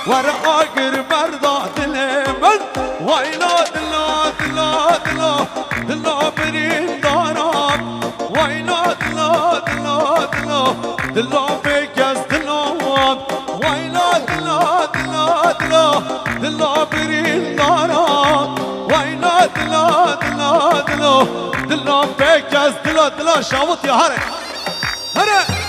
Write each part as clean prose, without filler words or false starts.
ورا آگر مردا دل من وایلا دلا دلا دلا دلا برین دارم وایلا دلا دلا دلا دلا بکس دلام وایلا دلا دلا دلا دلا برین دارم وایلا دلا دلا دلا دلا بکس دلا دلا شاوت یا هره هره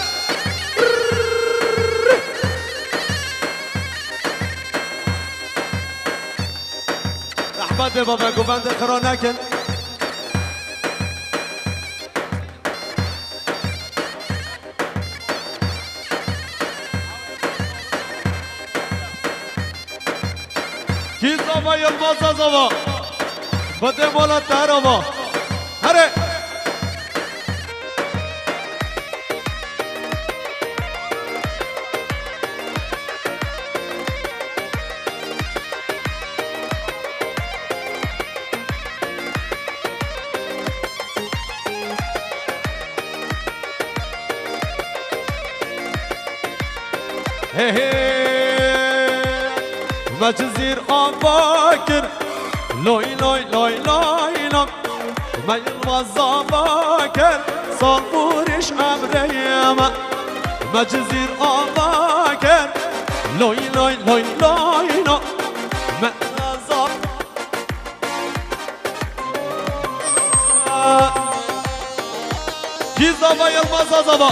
احمد بابا گوبند قرار نکن کی زبا یلماز زبا بده مولا تهرابا هره هی هی مجزیر آباکر لوی لوی لوی لوی لوی من یلماز آباکر سال بورش امریم مجزیر آباکر لوی لوی لوی لوی لوی من نظام کی زبا یلماز زبا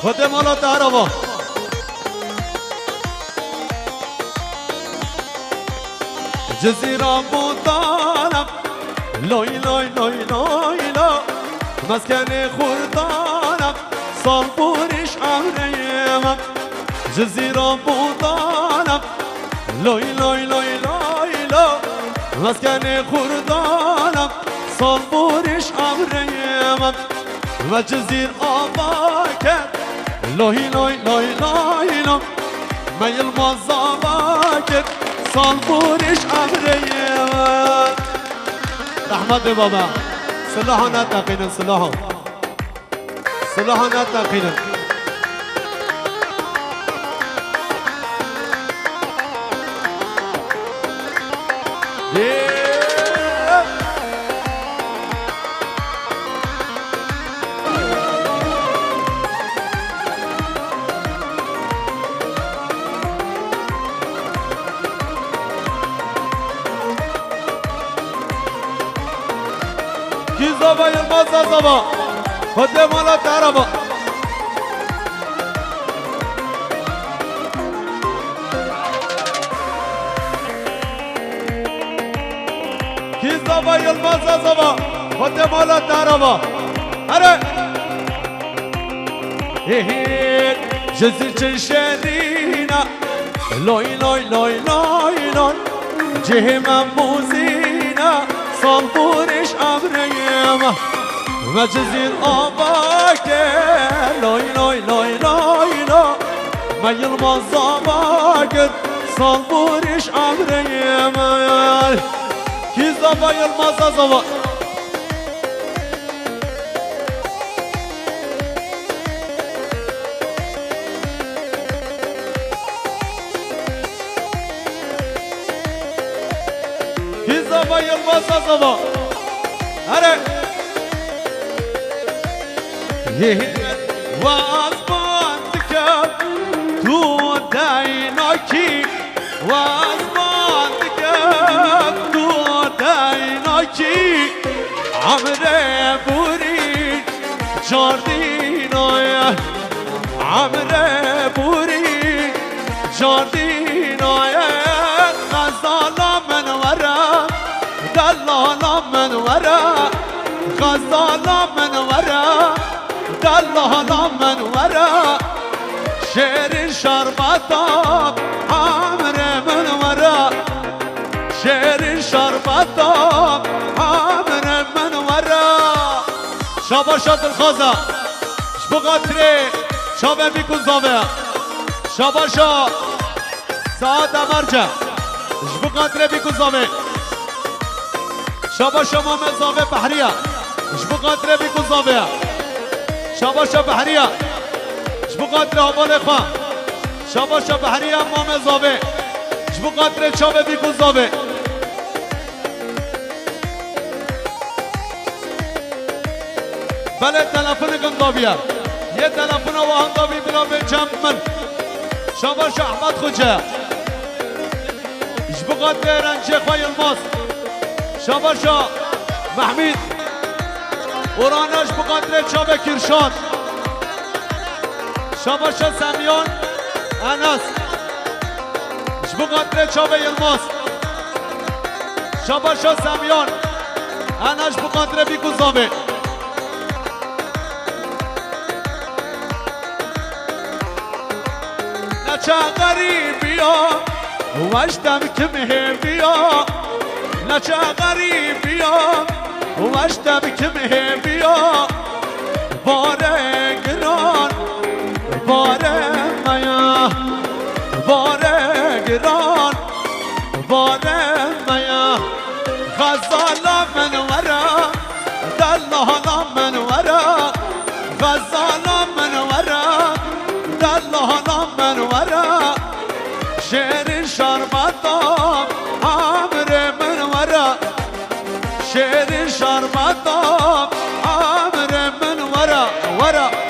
خود مولا تهرابا جزيرة بوطانم لوي لوي لوي لوي لو مسكن خردانم صنبورش عمريم جزيرة بوطانم لوي لوي لوي لوي لو مسكن خردانم صنبورش عمريم وجزير آباكر لوي لوي لوي لوي لو ما يلمز آباكر صنبورش عمريم رحمت بابا صلاحنا تقينا صلاحنا تقينا زبا یلماز زبا خود مولا تهرابا کی زبا یلماز زبا خود مولا تهرابا هره هی جزیر شرینا لوی لوی لوی لوی لوی جهمم موزینا صنبورش عمريم مجزير آباكر لوي لوي لوي لوي لو ما يلمز آباكر صنبورش عمريم كي زبا يلمز زبا كي زبا يلمز زبا هره وازمان دکم تو دیناکی وازمان دکم تو دیناکی عمره بوری جاردینای عمره بوری جاردینای غزالا من ورا دلالا من ورا غزالا من ورا دلالا من ورا شعر شربتاب عمر من ورا شعر شربتاب عمر من ورا شاباشات الخازا شبو قطره شابه بیکن زاوه شاباشا ساعت مرجع شبو قطره بیکن زاوه شاباشا مامه زاوه بحریه شبو قطره بیکن زاوه شاباشا بحریه شبو قطره حبال خواه شاباشا بحریه مامه زاوه جبو قدر چاوه بی گذابه بله تلفن گندابیه یه تلفن و هندابی بلا به جمع من شاباش احمد خوجه جبو قدر رنجه خواه الماس شاباشا محمید ورانش بقدر چاوه کرشاد شاباشا سمیان انس بقدر چاوه یلماس شاباشا سمیان انش بقدر بی گذابه نچه غریبیا وشتم که مهبیا نچه غریبیا وشتم که مهبیا باره گران باره میا باره گران باره میا غزالا من ورا دلالا من ورا غزالا من ورا دلالا من ورا شعر شربتام عمر من ورا شعر شربتام عمر من ورا ورا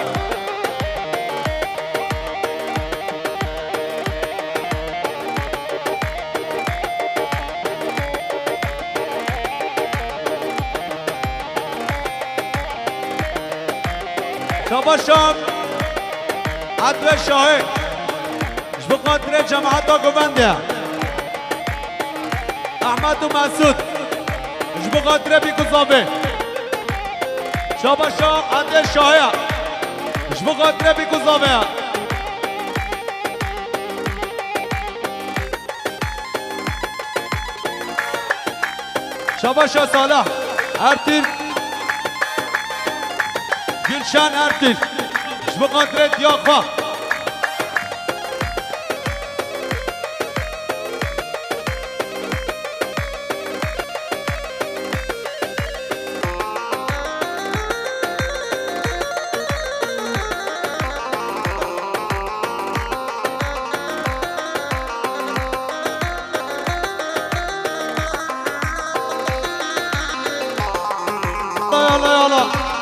شاباشم عدو شاهد جبو قدر جماعتا گوونده احمد و مسعود جبو قدر بی گذابه شاباشم عدو شاهد جبو قدر بی گذابه شاباشم صالح ارتین گلشن ارتین جبو قدر دیاخوا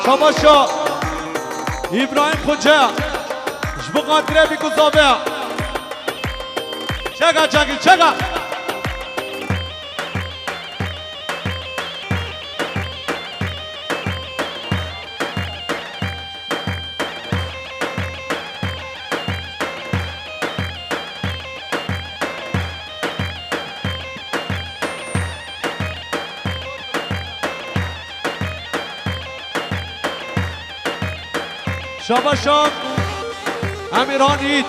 شاباشا ابراهیم خوجه جبو قدره بی گذابه چگه چگه چگه شاباشان امیرانید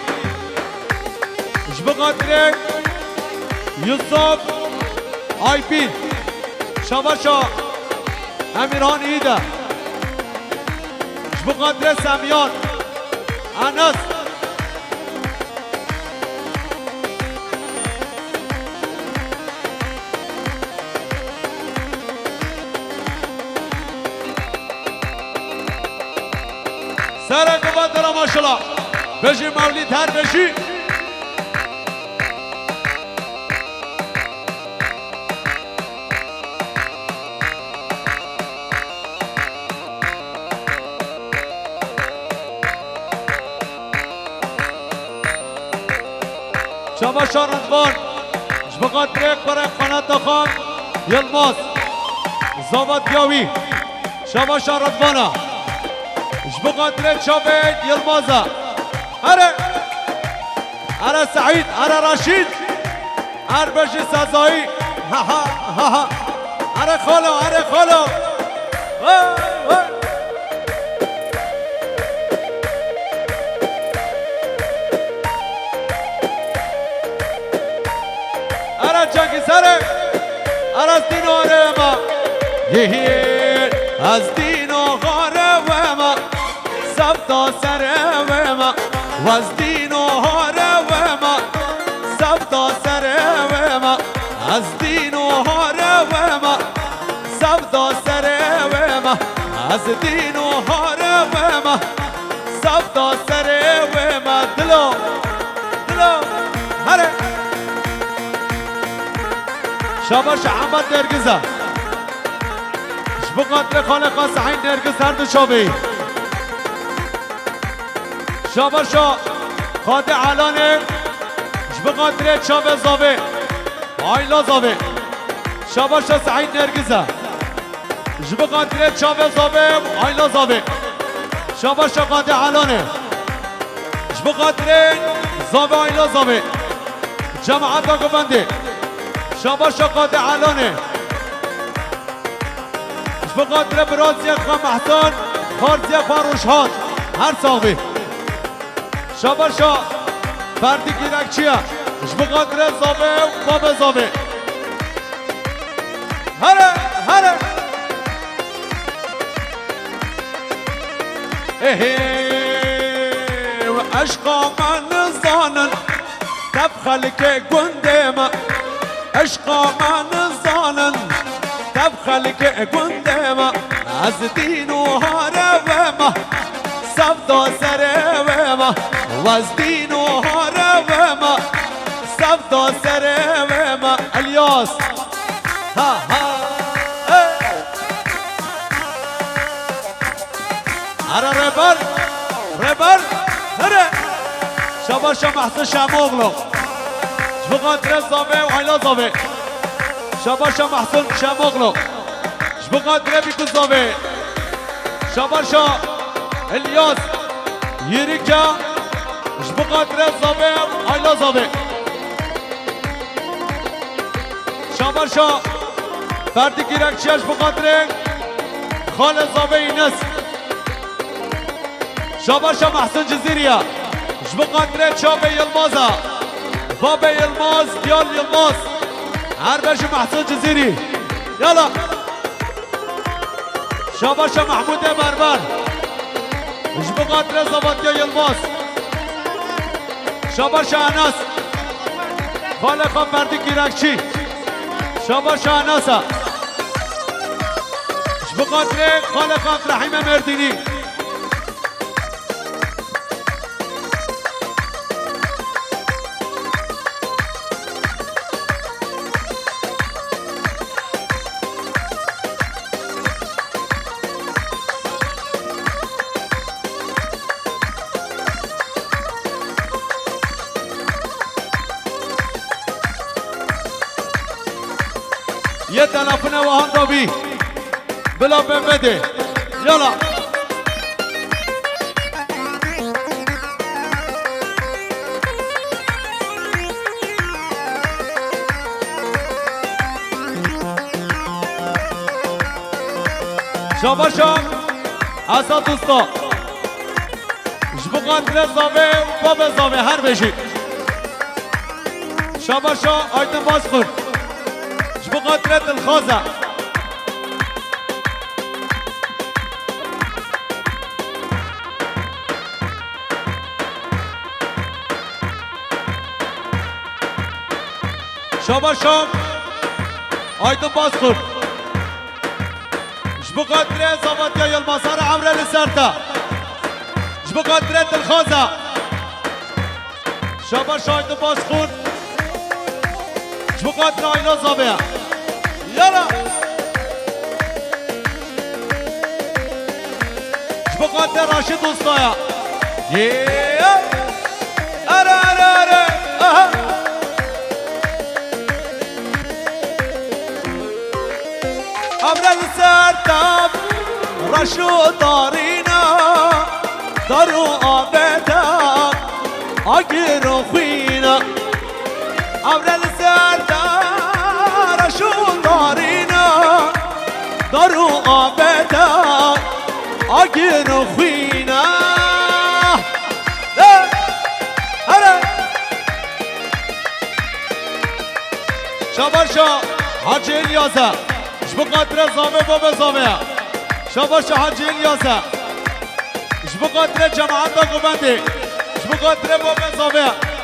جبو قدره یوسف آیپین شاباشا امیرانیده جبو قدره سمیان انس سر قوت دارم ماشالله بشی مولید هر بشی شاباشان رضوان جبو قدر برای قنات خان یلماس زابط یاوی شاباشان رضوانا جبو قدر شابید یلمازا اره سعید اره راشید اره بشی سازایی ها ها ها ها اره خالو اره چنگی سره اره از دین آره ما از دین آره ما سبتا سره ما و از دین آره ما سبتا سره ما از دین آره ما سبتا سره ما از دین آره ما سبتا سره ما دلو هره شاباش احمد نرگزه بقدر خالقا سعید نرگز هر دو شابی شاباشا خاطر علانه بقدر چاوه زاوه آیلا زاوه شاباشا سعید نرگزه بقدر چاوه زاوه آیلا زاوه شاباشا خاطر علانه بقدر زاوه آیلا زاوه جماعت آگو بنده شاباشا خاطر علانه بقدر برازی خوا محسان خارزی خوا روشهان هر ساقی شاباشا فردی گیرک چیه بقدر زابه و باب زابه هره هره و عشقا من زانن تبخل که گنده ما عشقا من زانن تبخل که گنده ما از دین و هاره ما سفدا سره ما و از دین و هاره ما سفدا سره ما الیاس ها ها اره ربر ربر هره شباشا محسن شموغلو بقدر زاوه و عیلا زاوه شباشا محسن شموغلو بقدر بیکو زاوه شباشا الیاس یریکا بقدر زاوه و عیلا زاوه شباشا فردی گیرکچیش بقدر خال زاوه اینس شباشا محسن جزیریا بقدر چابه یلمازا بابا یلماز دیال یلماز هر بش محسن جزیری یالا شاباشا محمود بربر بقدر زباطیا یلماز شاباشا انس خالقا فردی گیرکچی شاباشا انسا بقدر خالقا رحیم مردینی یه تلفن وهان دابی بلا بمده یالا شاباشا اصلا دوستا بقدر زاوه و باب زاوه هر بشی شاباشا آیتن باز خور بقدرة الخوزة شاباشا آيدن باسخور بقدرة زبطيا يلمسار عمرو لسرتا بقدرة الخوزة شاباشا آيدن باسخور بقدرة عينا زابيا يلا بقدر راشد دوستايا يا ارا ارا ارا اها امر السرتاب رشو دارينا دارو آبتا اگرو خوينا امر السرتاب رشو دارينا دارو آبتا اگرو خوينا هلا شاباشا حاجي الياسا بقدر زامه بابا زامه شاباشا حاجي الياسا بقدر جماعت قبنده بقدر بابا زامه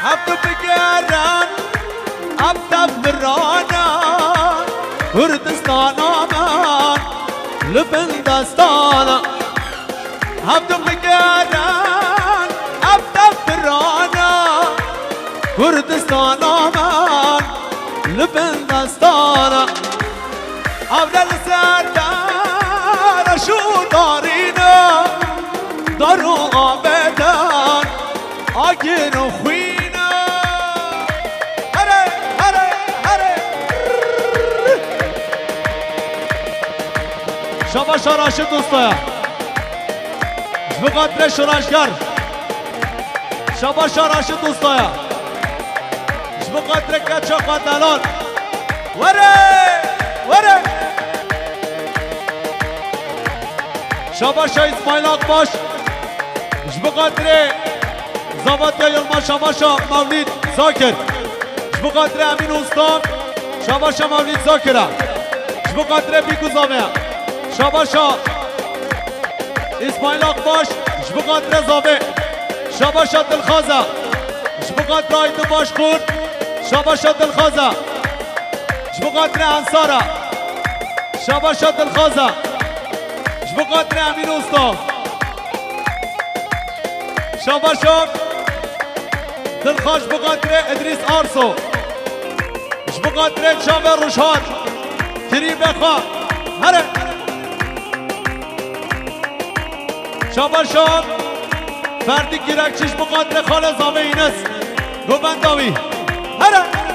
عبد بقران عبد برانا كردستان آمان لبن دستانا عبد مقارن عبد برانا كردستان آمان لبن دستانا عبد السردار شو دارينا دارو آبدان آگین و خوینا هره هره هره شباش راشد دوستایا بقدر شراشگر شباش راشد دوستایا بقدر کچا قدلان وره وره شباش اسماعیل اقباش بقدر زبط یلما شباشا مولید زاکر بقدر امین استاد شباشا مولید زاکره بقدر بیگو زامه شباشا اسماعیل اقباش بقدر زامه شباشا دلخازه بقدر آیت باشخور شباشا دلخازه بقدر انصاره شباشا دلخازه بقدر امین استاد شباشا دلخوش بقدر ادریس آرسو بقدر جاوه روشاد کریم بخوا هره شباشا فردی گیرکچیش بقدر خال زامه اینس گوبنداوی هره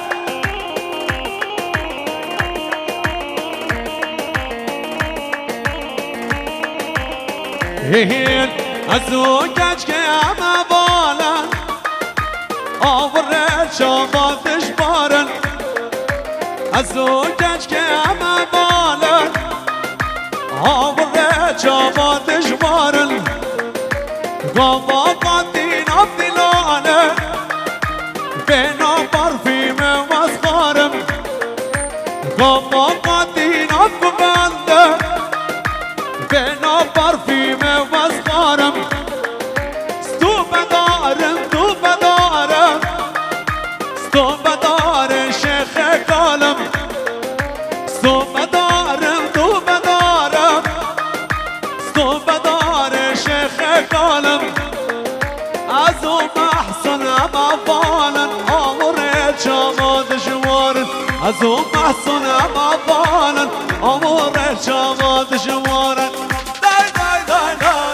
هین از او گچ که همه بالن آوره شباتش بارن از او گچ که همه بالن آوره شباتش بارن گاوا قدین عبدالانه بنا پرفیم وزخارم گاوا قدین عبدالانه بنا پرفیم وزخارم ستو بدارم شیخ کالم ستو بدارم شیخ کالم از او محسن اما فالن آمور چاماد جوارن از او محسن اما فالن آمور چاماد جوارن دای دای دای دای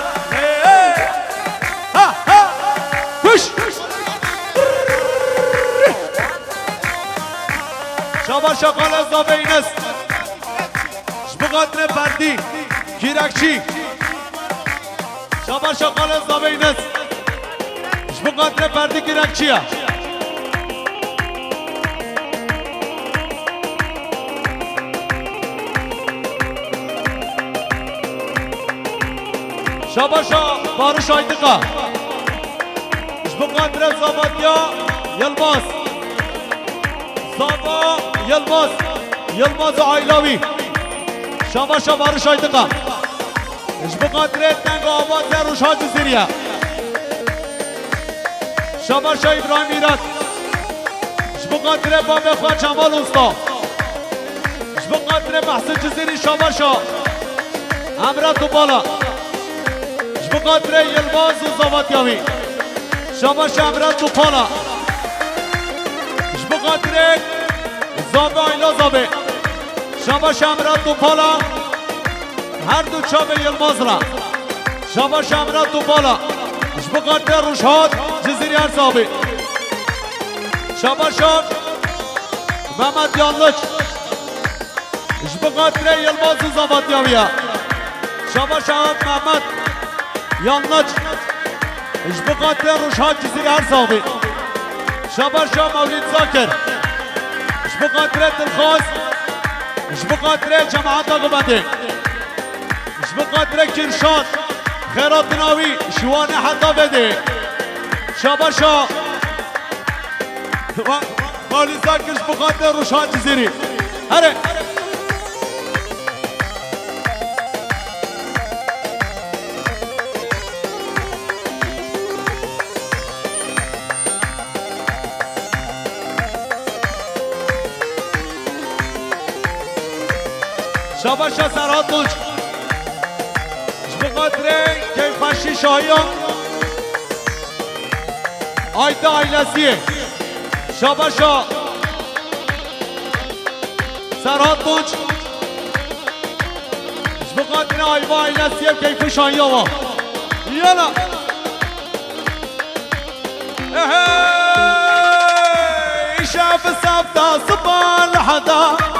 ها ها خوش شباشا قال زابینس بقدر فردی گیرکچی شباشا قال زابینس بقدر فردی گیرکچیه شباشا بارش آیدقه بقدر زابطیا یلماس زابا یلماز آیلاوی شباشا بارش آیدقه بقدر تنگ آواز روشا جزیریه شباشا ابراهیم ایراد بقدر باب خواه جمال استا بقدر محسن جزیری شباشا امرا تو بالا بقدر یلماز و زابطیاوی شباشا امرا تو بالا بقدر زابه آیلا زابه شباشا امرا تو بالا هر دو چاوه یلماز را شباشا امرا تو بالا بقدر روشهاد جزیری ارزابه شباشا محمد یانلچ بقدر یلماز و زابطیاویه شباشا محمد یانلچ بقدر روشهاد جزیری ارزابه شباشا مولید زاکر بقدر دلخواست بقدر جماعت آقابنده بقدر کرشاد خیرات ناوی شوان حتا بده شباشا مولید زاکر بقدر روشهاد جزیری هره شاباشا سراتوش بقدره كيف خشي شايان آيدا عيلسيه شاباشا سراتوش بقدره آيدا عيلسيه كيف شايان يلا شاف سبتا صبا لحدا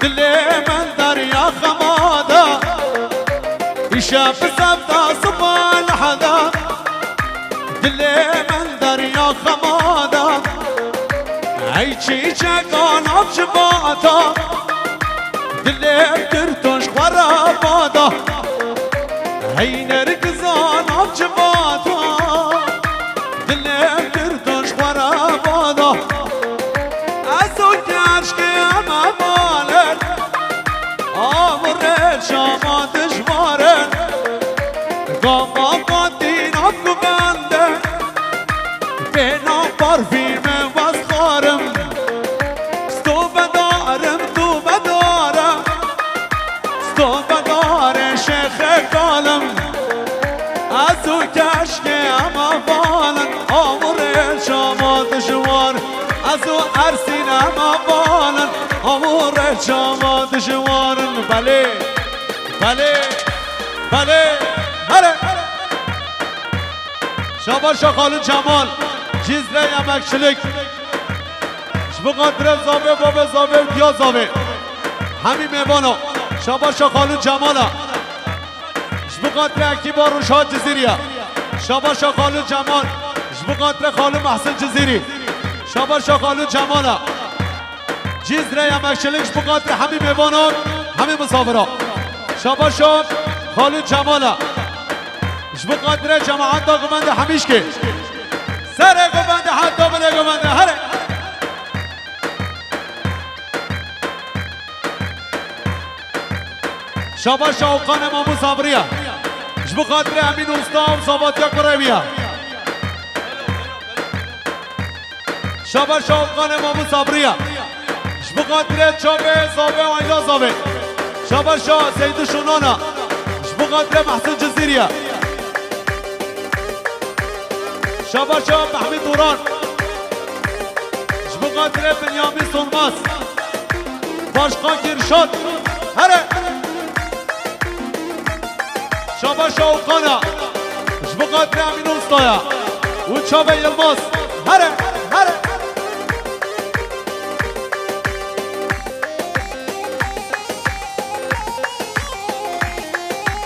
دلي من دريا خمادا شاف سبتا صبا لحدا دلي من دريا خمادا عيشي شكان عبجباتا دلي بترتوش قرابادا هي نركزان عبجباتا دلي بترتوش قرابادا شما دشواره گاما قدین افکو بنده بینا پارفیم وزخارم ستو بدارم تو بدارم ستو بدار شیخ کالم ازو کشک اما بالن آمور شما دشوار ازو ارسین اما بالن آمور شما دشوارن بله بله بله هره شاباشا خالو جمال جیزره یمکشلک شبقدر زابه بابه زابه دیا زابه همین میوانا شاباشا خالو جمالا شبقدر اکی بارو شاد جزیریه شاباشا خالو جمال شبقدر خالو محسن جزیری شاباشا خالو جمالا جیزره یمکشلک شبقدر همین میوانا همین مسافرها شاباشا خالو جمالا شبو قدره جماعت دا گمنده همیش که سر گمنده حتی بله گمنده هره شاباشا اوقان مامو صبریه شبو قدره امین استام صاباتیا کرویه شاباشا اوقان مامو صبریه شبو قدره چابه زابه آیلا زابه شاباشا سیدو شونانا شبو قدره محسن جزیریه شاباشا محمد دوران شبو قدره بنیامی سلماس باشقان گرشاد هره شاباشا اوقانا شبو قدره امین استایا و چابه یلماس هره هره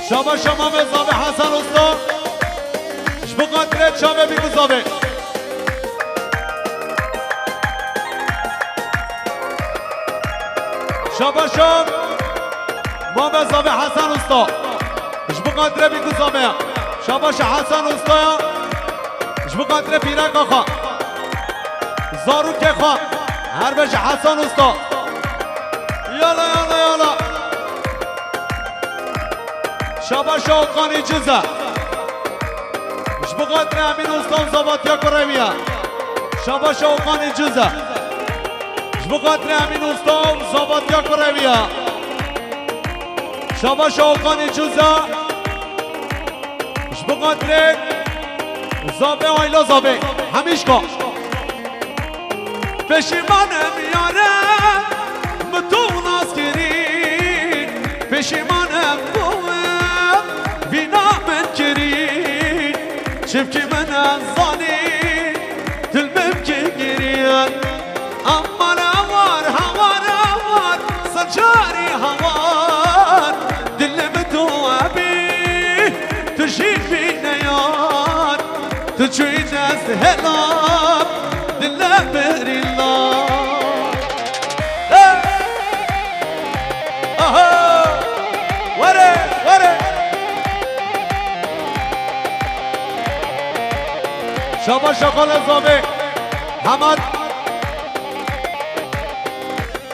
شاباشا مامه زابه حسن استا شبو قدره چابه بیگو زابه شاباشا مامه زابه حسن استا شبو قدره بیگو زابه شاباشا حسن استا شبو قدره پیرک آخا زارو که خواه هر بش حسن استا یالا یالا یالا شاباشا اوقانی جزه شبو قدره امین استان زاباتیا کرویه شاباشا اوقانی جزه شبو قدره امین استان زاباتیا کرویه شاباشا اوقانی جزه شبو قدره زابه آیلا زابه همیش کن پشیمانم یارم متو ناز کری پشیمانم شبكي من الظالي تلمبكي قريان أمار هوار هوار هوار صجاري هوار دلمتو أبي تجيب في نيان تجوي ناس هلاب دلمبر الله وري وري شاباشا خال زابه حمد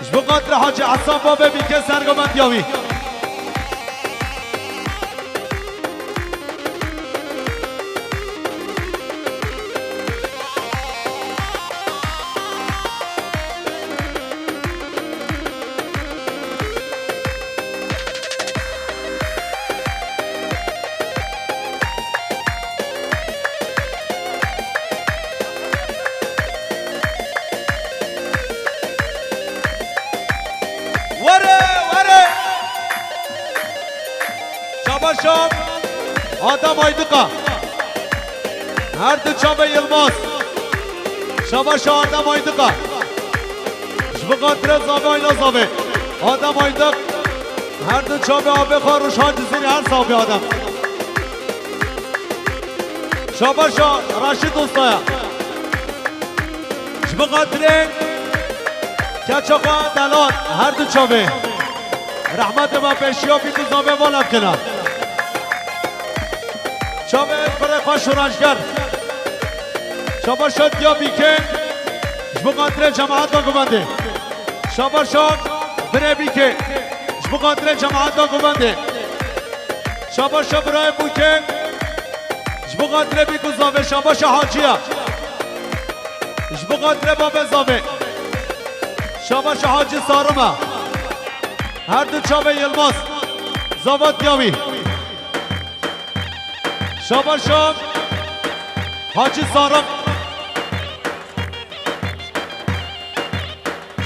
شبو قدر حاج عصام بابه بیکه سرگمند یاوی شباشا آدم آیدقا هر دو چابه یلماس شباشا آدم آیدقا شبقاتر زابه آیلا زابه آدم آیدق هر دو چابه آبه خواروش ها جزیری هر صابه آدم شباشا راشد دوستایا شبقاتر کچاقا دلات هر دو چابه رحمت با پیشیا بی تو زابه والا کنار چابه پر خوش رنجگر شبا شد یا بیکن جبقاتر جماعت دا گبنده شبا شد بره بیکن جبقاتر جماعت دا گبنده شبا شد برای بوکن جبقاتر بیکو زابه شبا شد حاجیه جبقاتر بابه زابه شبا شد حاجی سارمه هر دو چابه یلماس زابط دیاوی شبا شد حاجی سارم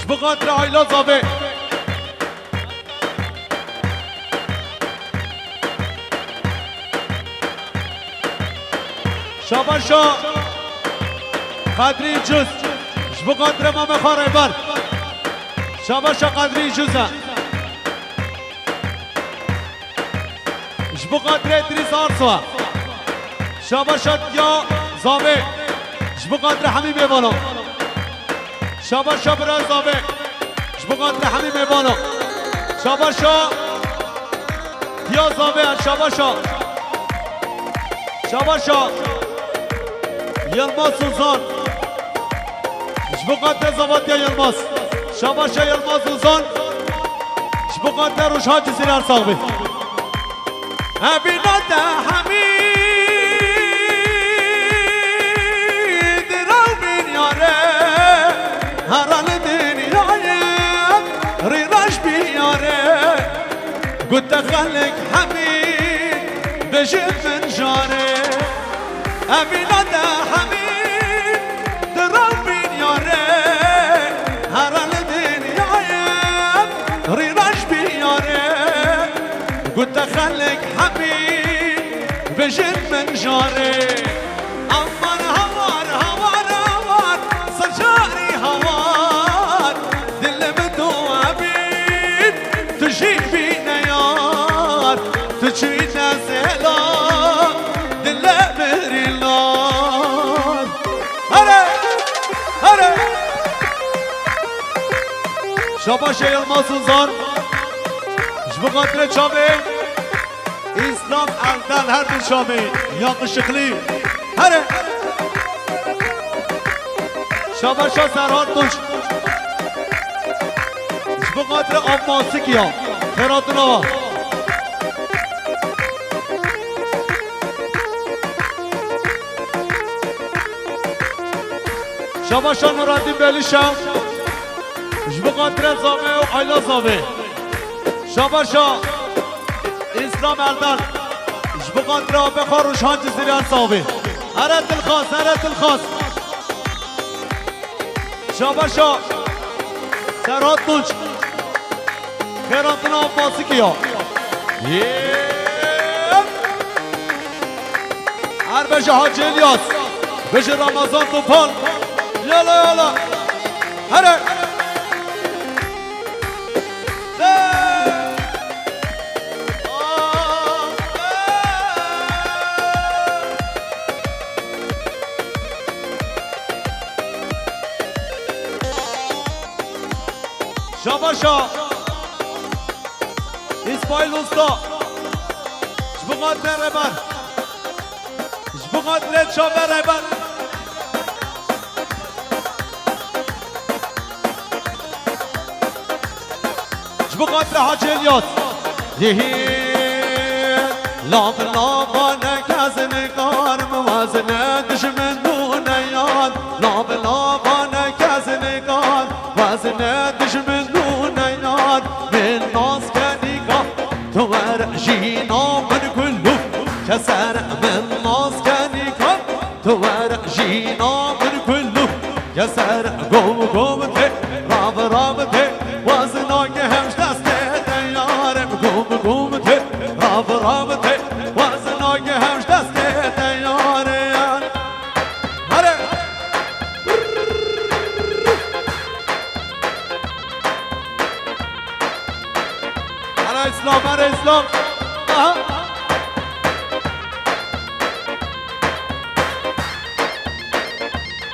بقدر عیلا زابه شباشا قدری جز بقدر ما مخاره بر شباشا قدری جزه بقدر ادریس آرسوه شباشا یا زابه بقدر حمیمه بالا شباشا برای زابه بقدر حمیمه بالا شباشا یا زابه شباشا شباشا یلماس سوزان بقدر زبات یا یلماس شباشا یلماس سوزان بقدر روش ها جزیره هر صاحبه ابینات حمید رو بین یاره هران دنیای ریراش بیاره گوت خلق حمید بجی من جاره امینات حمید درو بین یاره هران دنیای ریراش بیاره گوت خلق حمید بجی من جاره امان هوار هوار هوار سجاری هوار دل بدو عبید تجی بینه یار تجی نزلا دل بری لار هره هره شباش یلماس زار بقدر چابه اسلام اردن هر دو چابه یا قشقلی هره شباشا سرحال دوش بقدر آب ماسکی ها خیراتون آوا شباشا نورالدین بلیشم بقدر زامه و عیلا زامه شباشا اسلام اردن بقدر آب خاروش ها جزیری هر صابه هره دلخواست هره دلخواست شباشا سرات دوچ خیراتون آب ماسکی ها هر بشه حاج الیاس بشه رمضان توپان یالا یالا هره شباشا اسماعیل اوستا جبقاتر ربر جبقاتر چابه ربر جبقاتر حاج الیاس لاب لابانه کز نگار موازنه دشمن دونه یاد لاب لابانه کز نگار وزنه دشمن دونه یاد من ناز کنیگا تو ورجینا من کلو کسر من ناز کنیگا تو ورجینا من کلو کسر گم ته راب ته وزنا که همش دسته یارم گم ته راب ته اسلام هر اسلام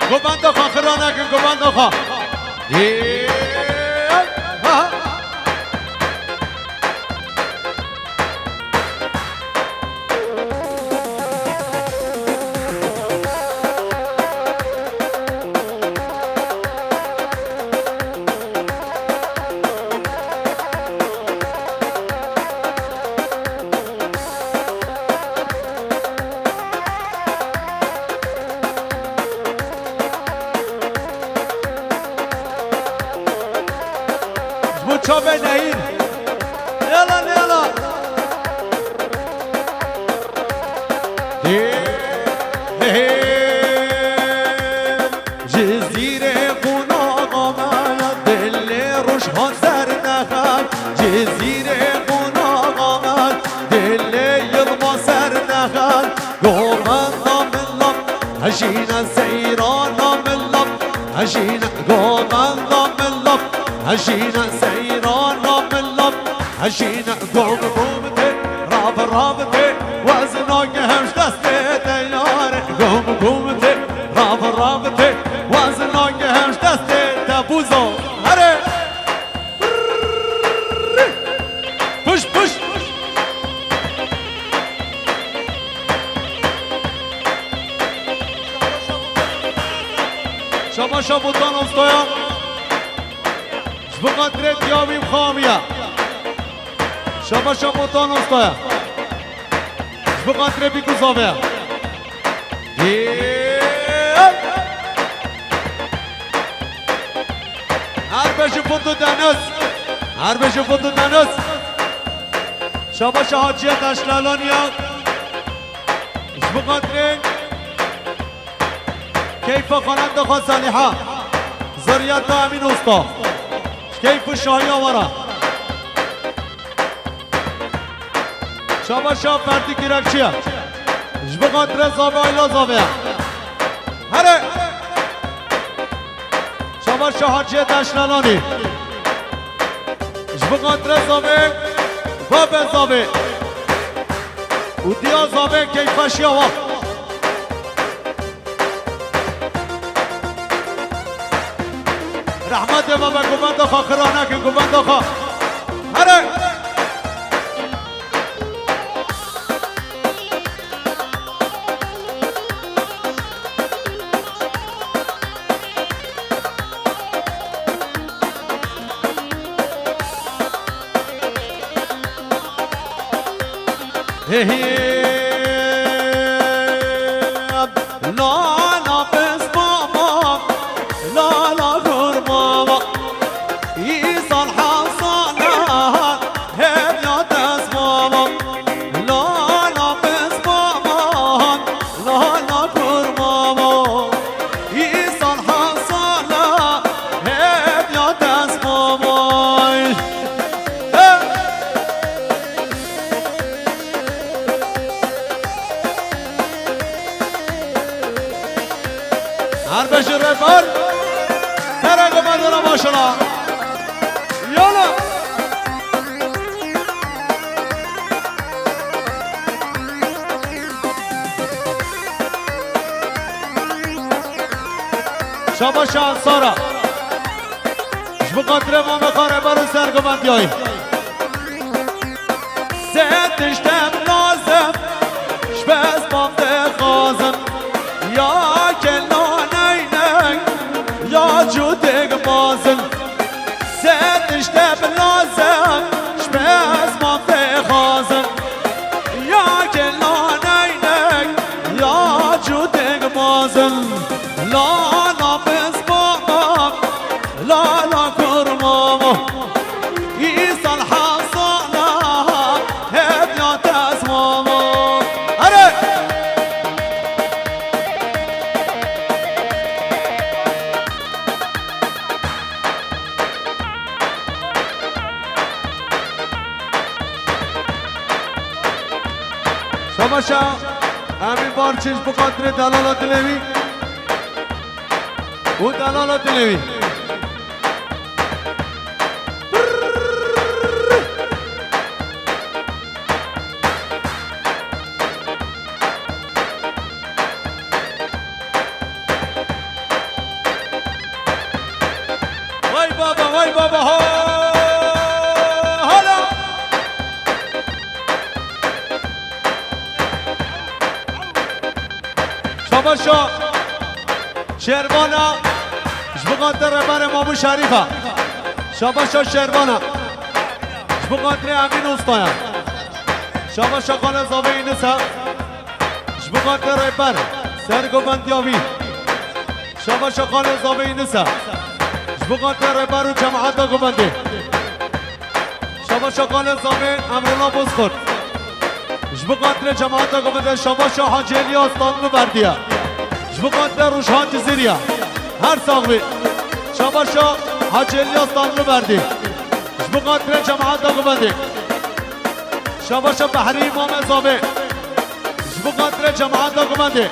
گوبند آخا خرا نکن گوبند آخا چوب نهیر یلا یلا جزیره قناق آمد دل روش ها سر نخد جزیره قناق آمد دل یلما سر نخد گومن ناملم هشین سیران ناملم هشین گومن ناملم هشین سیران ناملم هشین گوم گومته راب رابته وزناک همش دست دیاره گوم گومته راب رابته وزناک همش دست تبوزو هره پش پش شما شبوتان استویا بقدر دیابیم خامیا شما شبوتان استویا بقدر بیگوزاویا هر بشه فوتو دنس هر بشه فوتو دنس شما شهاجیت اشلالانیا بقدر کیف خواننده خواه صالحه ذریت امین استا کیف شاهی آورا شما شاه فردی گیرکچیه بقدر زاوه ایلا زاوه هره شما شهاجیت اشلالانی بقدر زاوه و به زاوه و دیا زاوه کیفشی آورا رحمت بابا گوبند آخا خرانه که گوبند آخا هره لالا بس ماما لالا گر ماما ایسان حسانات هدیات از ماما لالا بس ماما لالا گر ماما ایسان حسانات هدیات از ماما هر بشه رفال ترقه مدنه ماشالله یالا شما شانسارا بقدر ما مخاره برو سرگمندی هایی ستشتم لازم شبز بامده خازم یا کلانینک یا جودک مازن ستشتم لازم شبز بامده خازم یا کلانینک یا جودک مازن لالا بز بامم لالا کرمامو ایسال حصانا هدیات از ماما هره شما همین بار چیز بخاطر دلالات لوی او دلالات لوی بابا وای بابا ها حالا شاباشا شربانا جبقاتر بر امام شریفه شاباشا شربانا جبقاتر امین استایا شاباشا خانه زاوه اینسا جبقاتر بر سرگو بندیاوی شاباشا خانه زاوه اینسا جبقاتر بر جماعت گوبنده شاباشا خانه زاوه امرونا بزخور جبقاتر جماعت گوبنده شاباشا حاجی الیاس تانلو بردیا جبقاتر روشان جزیریا هر ساقوی شاباشا حاجی الیاس تانلو بردی جبقاتر جماعت گوبنده شاباشا بحری امام زاوه جبقاتر جماعت گوبنده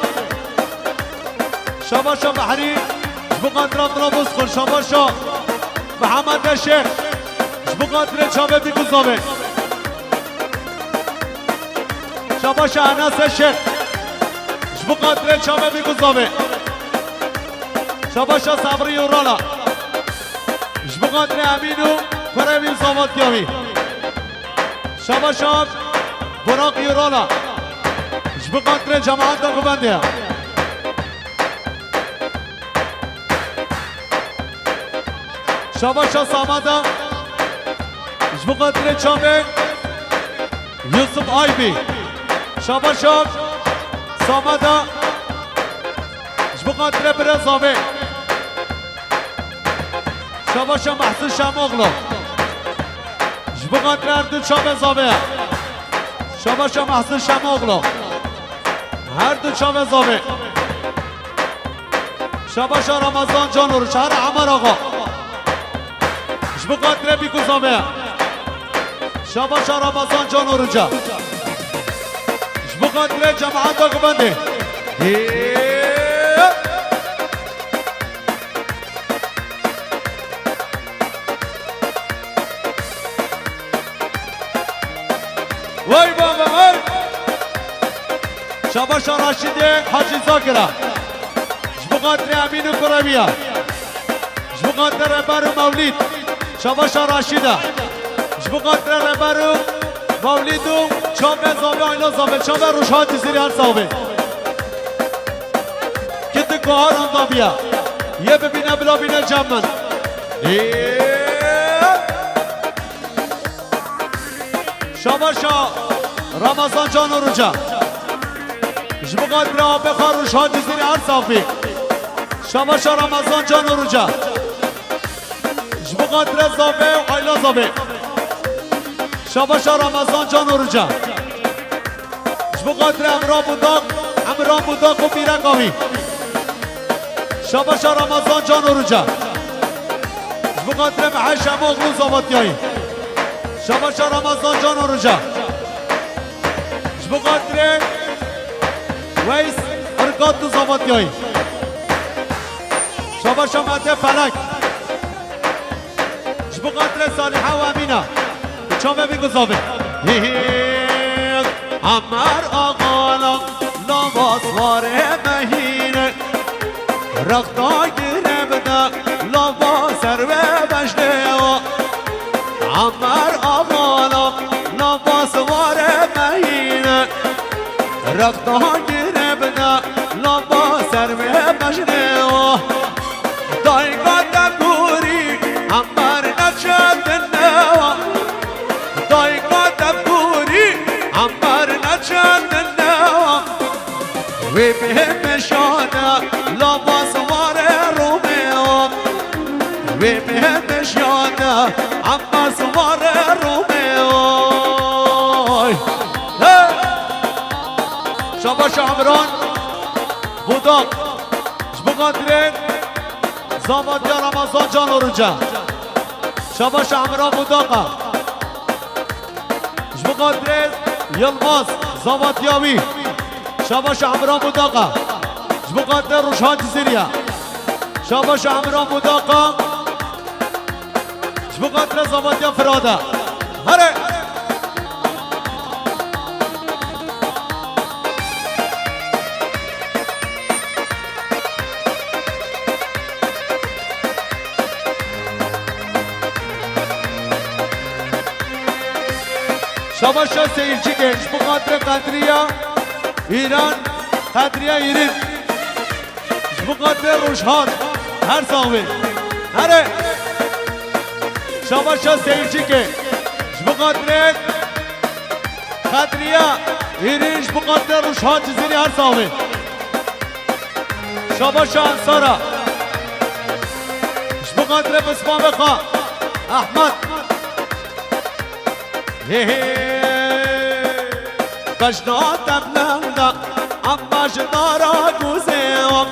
شاباشا بحری جبقاتر اطرابوس خور شاباشا محمد شیخ جبقاتر چاوه بیگو زاوه شاباشا انس شیخ جبقاتر چاوه بیگو زاوه شاباشا صبری اورالا جبقاتر امینو پروین زاواتیاوی شاباشا براق اورالا جبقاتر جماعت گوبنده شاباشا سامادا جبقاتر چاوه یوسف آیبی شاباشا سامادا جبقاتر برزاوه شاباشا محسن شاموغلو جبقاتر اردو چاوه زاوه شاباشا محسن شاموغلو هر دو چاوه زاوه شاباشا رمضان جانور شهر عمر آقا جبقاتر بیگو زاوه شاباشا رمضان جانور جا جبقاتر جماعت گوبنده وای بابا وای شاباشا راشد حاجی زاکرا جبقاتر امین کرویا جبقاتر بارو مولید شاباشا راشده جبقاتر بارو مولیدو چاوه زاوه آیلا زاوه چاوه روشان جزیری هر زاوه کت کهار آندا بیا یه ببینه بلا بینه جمن شاباشا رمضان جان و رجا جبقاتر آب بخار روشان جزیری هر زاوه شاباشا رمضان جان و رجا جبقاتر زاوه آیلا زاوه شاباشا رمضان جان و رجا جبقاتر امران بوداق و بیرقاوی شاباشا رمضان جان و رجا جبقاتر محشم و غلو زاواتیایی شاباشا رمضان جان و رجا جبقاتر ویس ارگاد و زاواتیایی شاباشا مده فلک جبقاتر صالحه و امینه چاوه بیگو زاوه عمر آقالا لباس واره مهینه رختا گربده لباس سر و بشته عمر آقالا لباس واره مهینه رختا گربده لباس سر و بشته دایگا دبوری عمر نچدنه دایگا دبوری عمر نچدنه و به مشانه لباس واره رومه و به مشانه عمر واره رومه شاباشا عمران بوداق جبقاتر زاماد یا رمضان جان و رجا شاباشا عمران بوداقا جبقاتر یلماز زاواتیاوی شاباشا عمران بوداقا جبقاتر روشان جزیریا شاباشا عمران بوداقا جبقاتر زاواتیا فرادا هره شباشا seyirci genç bu kadre Kadriya İran Kadriya İrin bu kadre Ruşhan her sahibi Hare Şabaşa seyirci genç bu kadre Kadriya İrin bu kadre Ruşhan Ciziri her sahibi Şabaşa Ansara bu kadre Bısma Beka Ahmet قشنات بلندا اما جدارا گوزیوم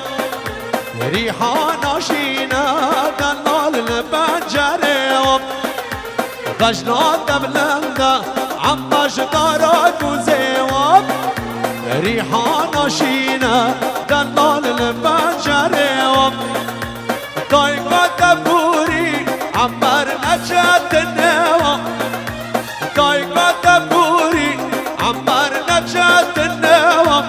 ریحان آشینا دلال البنجريوم قشنات بلندا اما جدارا گوزیوم ریحان آشینا دلال البنجريوم دایگا دبوری عمر نجات النوم دایگا دبوری عمر نجات النوم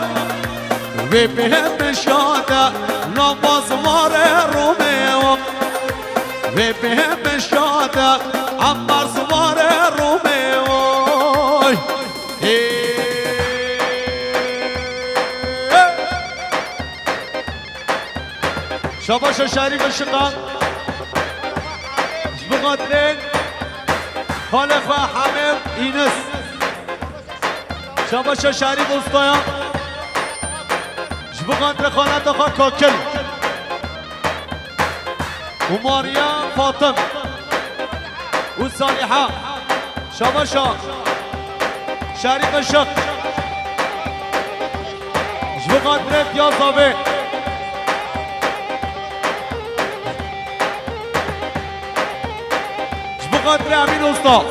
وبهم شادا نماز مار روميوم وبهم شادا عمر زمار روميوم شباش شريف الشقاق بقدرين خالق حميم إينس شباش شريف أسطايا بقدر خالد أخا كوكل وماريا فاطم والصالحة شباشا شريف الشق بقدر يا صبي بقدر امین استا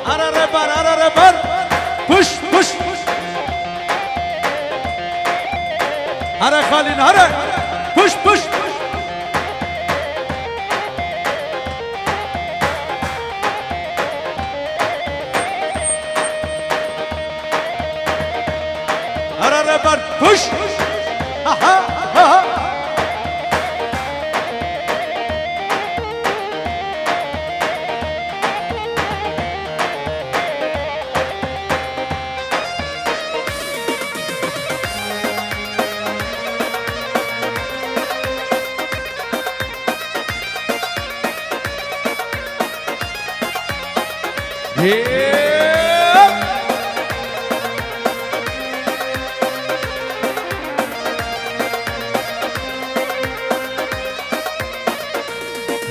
اره ربر پش اره خالین اره پش اره ربر پش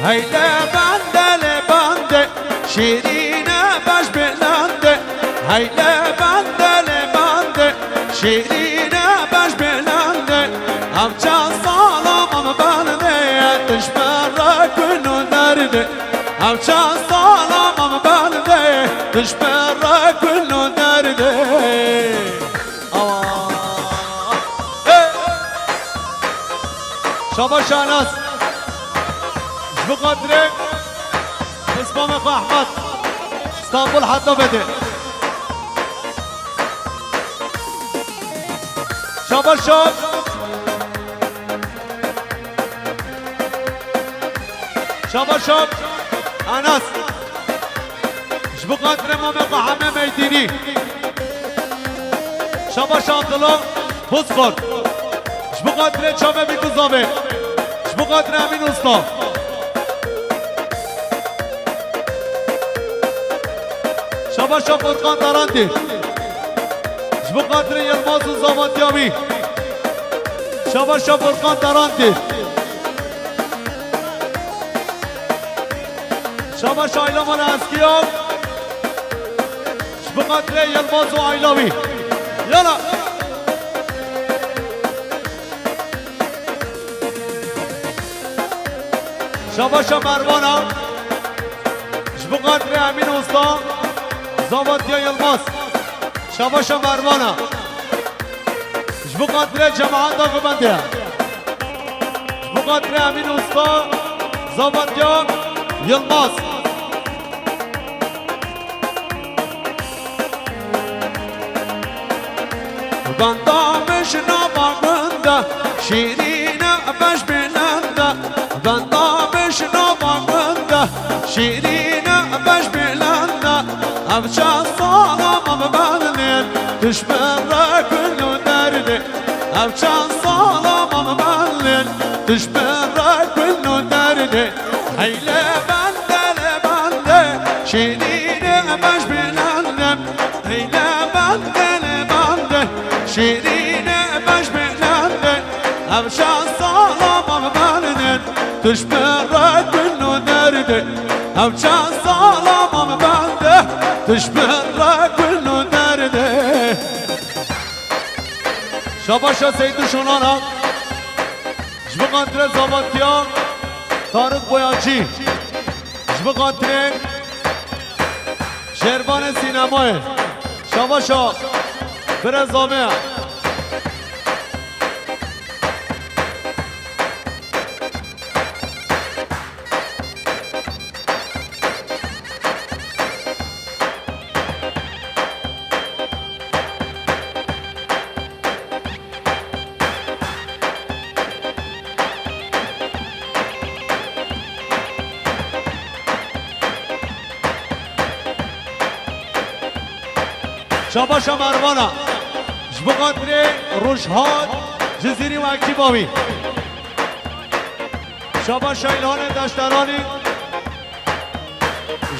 هيلا بانده لبانده شيرينه باش بلنده هيلا بانده لبانده شيرينه باش بلنده همچان سالم ام بلده دشمن كنو درده همچان سالم ام بلده دشمن كنو درده شباش ناس بقدر اسمه احمد اسطنبول حتى بده شباب شاب انس بقدر امام همه میدینی شباب عبدالله بزخور بقدر چامه بیگوزاوه بقدر امین استا شباشا فرقان دارندی بقدر یلماز و زاماتیاوی شباشا فرقان دارندی شباشا ایلامان اسکیاب بقدر یلماز و ایلاوی یالا شباشا مروانا بقدر امین استا زاواتیا یلماز شباشا مروانا بقدر جماعت آقابنده بقدر امین استا زاواتیا یلماز بندامش نامانده شیرینه بش بلنده بندامش نامانده شیرینه بش بلنده همچه سالم تشبه كل درد او چند سالم بلن تشبه كل درد هیله بنده شیرین مش بلندم هیله بنده شیرین مش بلندم او چند سالم بلن تشبه كل درد او چند سالم بلده تشبه كل درد شاباشا سیدو شونانا جبه قدر زابطیا طارق بویاچی جبه قدر شیروان سینمای شاباشا برزامه شاباشا مروانا جبه قدر روشهاد جزیری و اکی باوی شاباشا ایلان دشترانی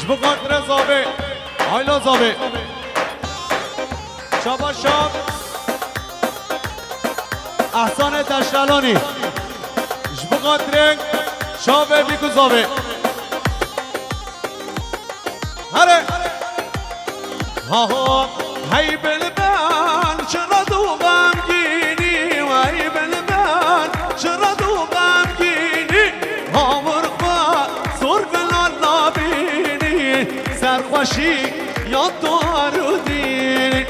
جبه قدر زابه آیلا زابه شاباشا احسان دشترانی جبه قدر شابه بیکو زابه هره ها هی بلبل چرا دو غمگینی و هی بلبل چرا دو غمگینی هاورخوا سرگ لالا بینی سرخوشی یا تو رو دینی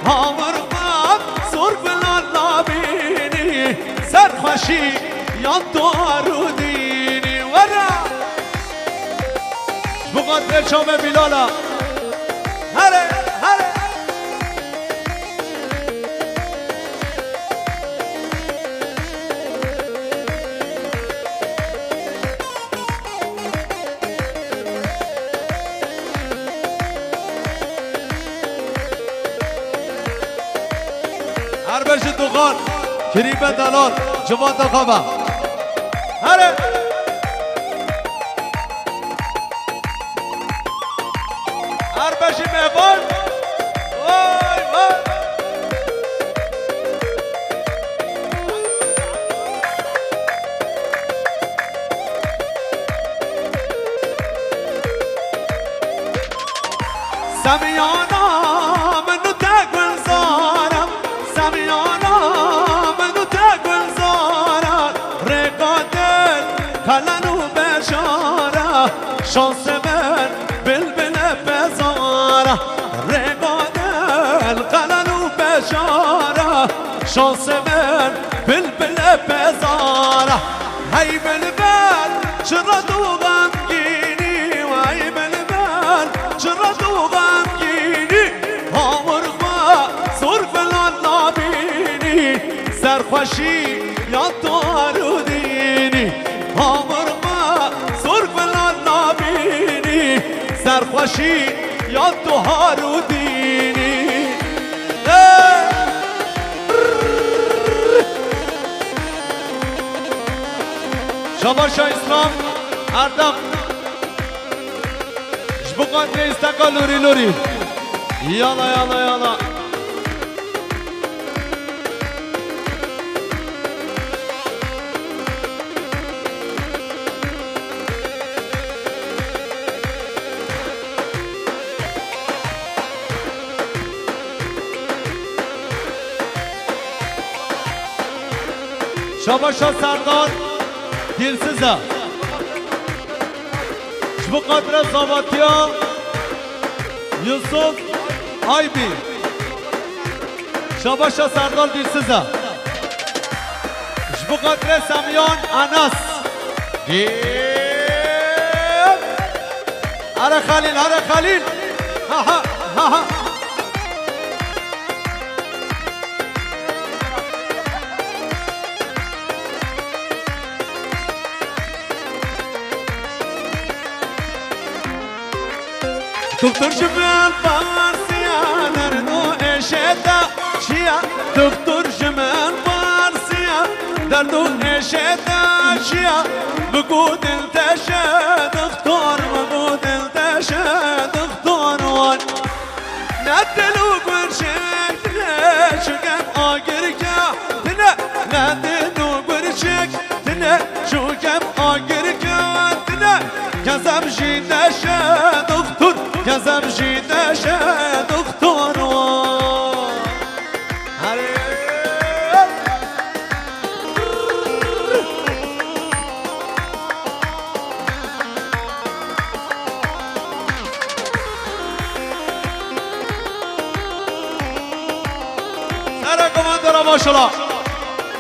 هاورخوا سرگ لالا بینی سرخوشی یا تو رو دینی ورا بقدر شام بلالا هره هره هر برش دوغان کریب دلال جوان دخواه هره هر برش مهبان وای وای سمیانا منو تگل زارم سمیانا منو تگل زارم رقادل کلنو بشاره شانس من بلبل بزاره رقادل کلنو بشاره شانس من بلبل بزاره هی بلبل چرا دو غمگینی و هی بلبل چرا دو غمگینی هاورخوا سرگ لالا بینی سرخوشی یا تو رو دینی هاورخوا سرگ لالا بینی سرخوشی یا تو رو دینی شاباشا اسلام اردم جبه قدر استقا لوری لوری یالا یالا یالا شاباشا سردار دلسزه جبه قدر زابطیا یوسف آیبی شاباشا سردار دلسزه جبه قدر سمیان انس هره خلیل هره خلیل ها ها ها ها دکتر جبال فارسیا در دو اشتا چیا دکتر جمن فارسیا دردو اشتا چیا بگو دل تشه دکتر بگو دل تشه دکتر وان ندلو برشک تنه شکم آگر که تنه ندلو برشک تنه شکم آگر که تنه کزم جیدشه دکتر کزم جیدشه دکتر وان ما شاء الله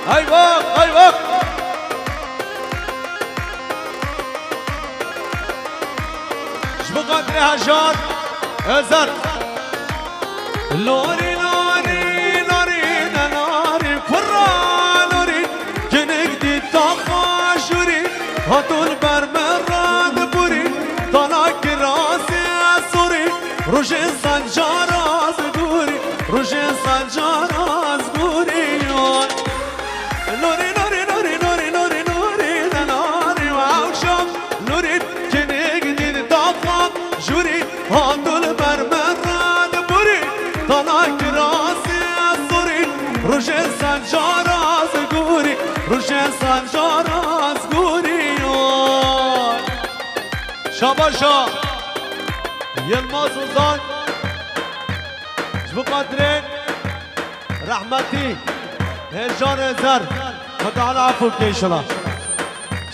هاي وقت هاي وقت شبقت لهجان ازر لوري لوري لوري لوري فرا لوري جنك دي تخاشوري هاتول برمراد بوري طلاق راسي سوري روش سنجار ازغوري روش سنجار ازغوري نوري نوري نوري نوري نوري نوري نوري وعوشم نوري كنك دي طاقم جوري هاتول برمران بوري طلاق راسي الصوري روش سنجار ازغوري روش سنجار ازغوري شاباشا يلماس وزان بقدرين رحمتي هجان زر فتعالى عفوك ان شاء الله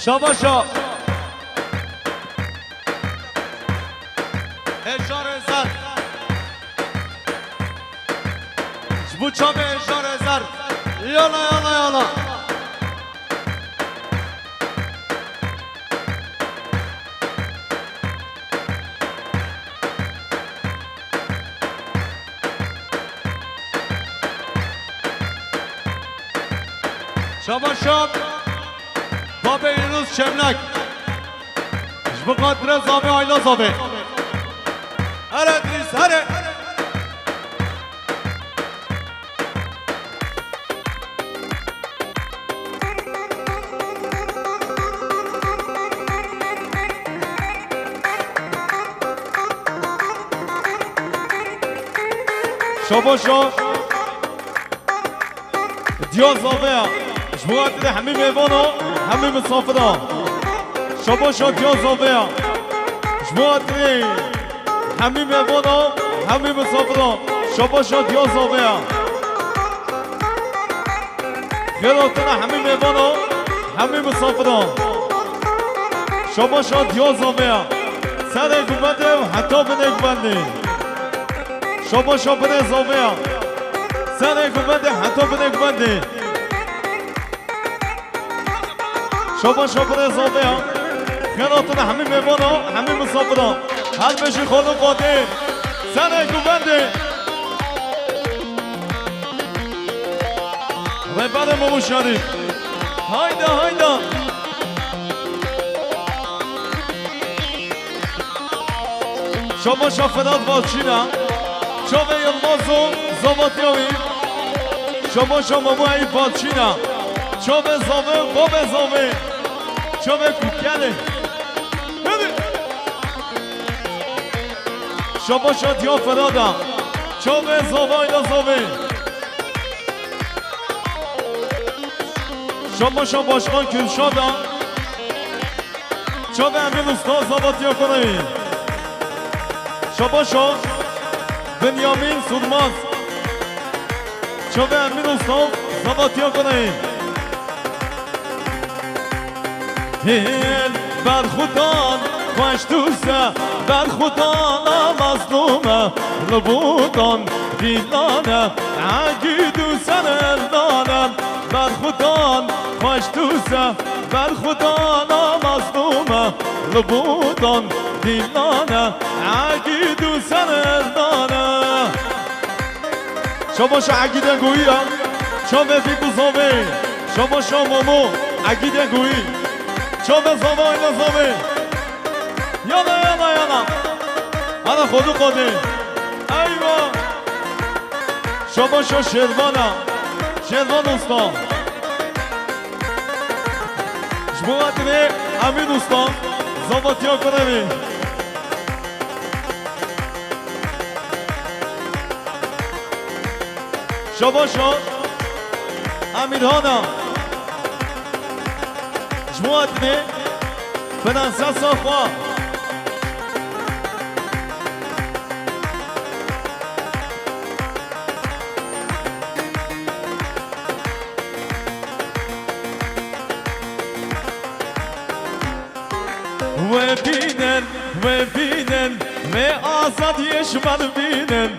شاباشا هجان زر جبو چابه هجان زر يلا يلا يلا شاباشا بابا اینوز شملک بقدر زابه آیلا زابه هره ادریس هره شاباشا دیاز زابه جوات ده همه میوانو همه مسافران شاباشا دیاز زابه جوات ده همه میوانو همه مسافران شاباشا دیاز زابه خیراتنا همه میوانو همه مسافران شاباشا دیاز زابه سر گوبنده و حتی بنه گوبنده شاباشا بنه زابه سر گوبنده حتی بنه گوبنده شاباشا بنه زابه خیراتنا همه میوانو همه مسافران هر بشی خود و قادر سر گوبنده رهبر مامو شریف هایدا هایدا شاباشا فراد بالچینا شابه یلمازو زاباتیاوی شاباشا مامو ای بالچینا شابه زابه بابه زابه شابه کوکله شاباشا دیا فرادا شابه زابه اینا زابه شاباشا باشقان کلشادا شابه امین استاد زاباتیا کنوی شاباشا بنیامین سودماز شابه امین استاد زاباتیا کنوی هل بر خودان خوش دوسته بر خودان مظلومه لبودان دیلانه عگی دوسن اردانه بر خودان خوش دوسته بر خودان مظلومه لبودان دیلانه عگی دوسن اردانه شاباشا عگیده گویی شابه فیکو زابه شاباشا مامو عگیده گویی شابه زابه اینا زابه یالا یالا یالا انا خودو قاده ایوا شما شو شروانم شروان استان جمعت نه امین استان زبطیا کنمی شما شو امیر هانا جمعت نه فرانسه صافا وبينن ما آزاد يشمل بينن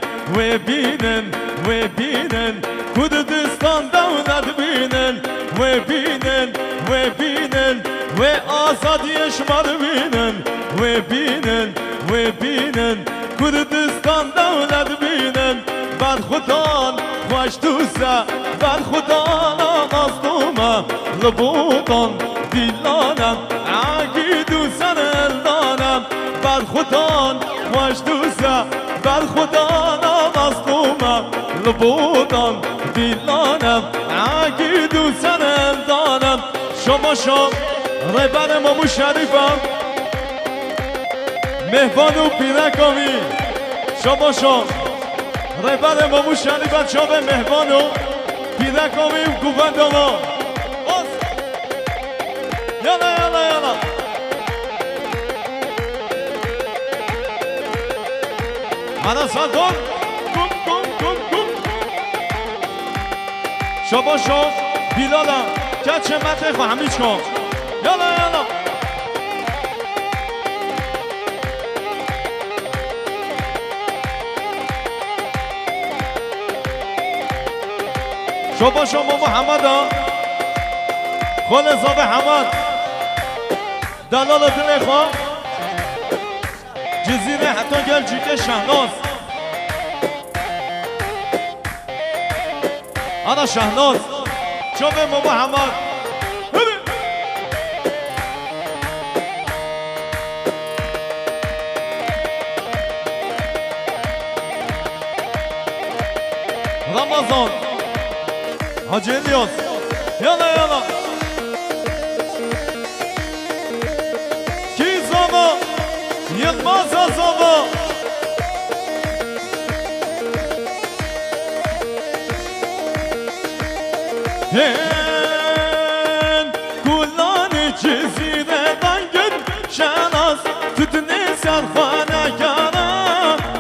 وبينن كردستان دولت بينن وبينن وآزاد يشمل وبينن كردستان دولت بينن بر خدان خوش دوسته بر خدان مظلومه لبودان دیلانم عگی دوسن الدانم بر خدان خوش دوسته بر خدان مظلومه لبودان دیلانم عگی دوسن الدانم شما شو ربر مامو شریفم مهبان و پیرکامی شما شو ربر مامو شریفم شما مهبان و پیرکامی و گوبنداما یالا یالا یالا هانا سالتون گم شما شو بیلالا کچه مته خو همیچ کن یالا یالا شما محمد ها خلصا به حمد دلال دل خواه جزیره حتی گل جیکه شهناز انا شهناز شما محمد رمضان حاجی الیاس یالا یالا کی زاما یلماز زاما هن کلان جزیره دنگن شناس تتنی سرخانه کانا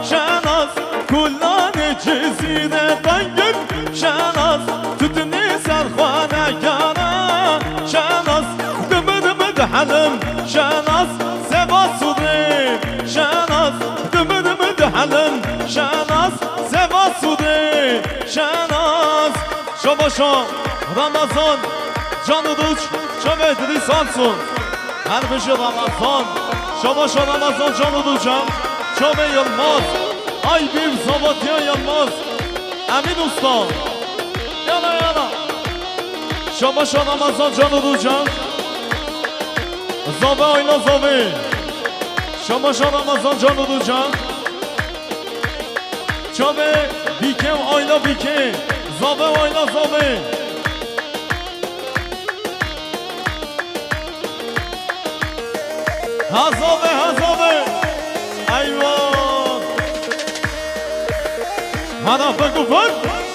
شناس کلان جزیره دنگن شناس تتنی سرخانه کانا شناس دم حلم شناس سبا سوده شناس دم حلم شناس سبا سوده شناس شما شو رمضان جانو دوچ شما ادری سانسون هر بشه رمضان شما شو رمضان جانو دوچم شما یلماز ای بیم زباطی یلماز امین استان یالا یالا شما شو رمضان جانو دوچم زابه آیلا زابه شما شو رمضان جانو دوچم چابه بیکم آیلا بیکم زابه آیلا زابه هزابه ایوان هدف بگو